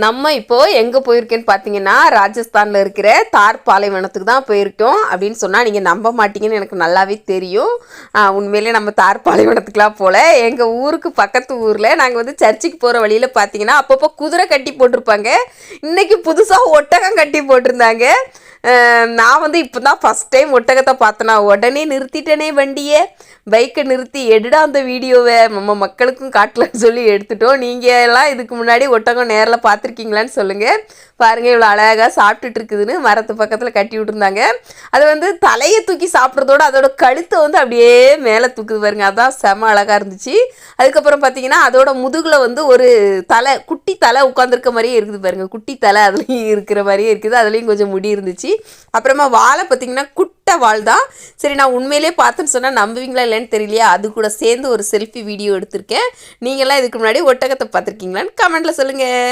நம்ம இப்போ எங்கே போயிருக்கேன்னு பார்த்தீங்கன்னா ராஜஸ்தானில் இருக்கிற தார் பாலைவனத்துக்கு தான் போயிருக்கோம். அப்படின்னு சொன்னால் நீங்கள் நம்ப மாட்டீங்கன்னு எனக்கு நல்லாவே தெரியும். உண்மையிலே நம்ம தார் பாலைவனத்துக்குலாம் போகல. எங்கள் ஊருக்கு பக்கத்து ஊரில் நாங்கள் வந்து சர்ச்சுக்கு போகிற வழியில் பார்த்தீங்கன்னா அப்பப்போ குதிரை கட்டி போட்டிருப்பாங்க. இன்றைக்கி புதுசாக ஒட்டகம் கட்டி போட்டிருந்தாங்க. நான் வந்து இப்போ தான் ஃபஸ்ட் டைம் ஒட்டகத்தை பார்த்தேனா, உடனே நிறுத்திட்டேனே வண்டியை, பைக்கை நிறுத்தி எடுடா அந்த வீடியோவை நம்ம மக்களுக்கும் காட்டலன்னு சொல்லி எடுத்துட்டோம். நீங்கள் எல்லாம் இதுக்கு முன்னாடி ஒட்டகம் நேரில் பார்த்துருக்கீங்களான்னு சொல்லுங்கள். பாருங்கள் இவ்வளோ அழகாக சாப்பிட்டுட்டு இருக்குதுன்னு மரத்து பக்கத்தில் கட்டி விட்டுருந்தாங்க. அது வந்து தலையை தூக்கி சாப்பிட்றதோட அதோட கழுத்தை வந்து அப்படியே மேலே தூக்குது பாருங்க, அதான் செம அழகாக இருந்துச்சு. அதுக்கப்புறம் பார்த்தீங்கன்னா அதோட முதுகில் வந்து ஒரு தலை, குட்டி தலை உட்காந்துருக்க மாதிரியே இருக்குது பாருங்கள், குட்டி தலை அதுலேயும் இருக்கிற மாதிரியே இருக்குது. அதுலேயும் கொஞ்சம் முடி இருந்துச்சு. அப்புறமா வாழை பார்த்தீங்கன்னா குட்டை வாள் தான். சரி, நான் உண்மையிலே பார்த்துன்னு சொன்னால் நம்புவீங்களா இல்லைன்னு தெரியலையா, அது கூட சேர்ந்து ஒரு செல்ஃபி வீடியோ எடுத்திருக்கேன். நீங்கள்லாம் இதுக்கு முன்னாடி ஒட்டகத்தை பார்த்துருக்கீங்களான்னு கமெண்ட்டில் சொல்லுங்கள்.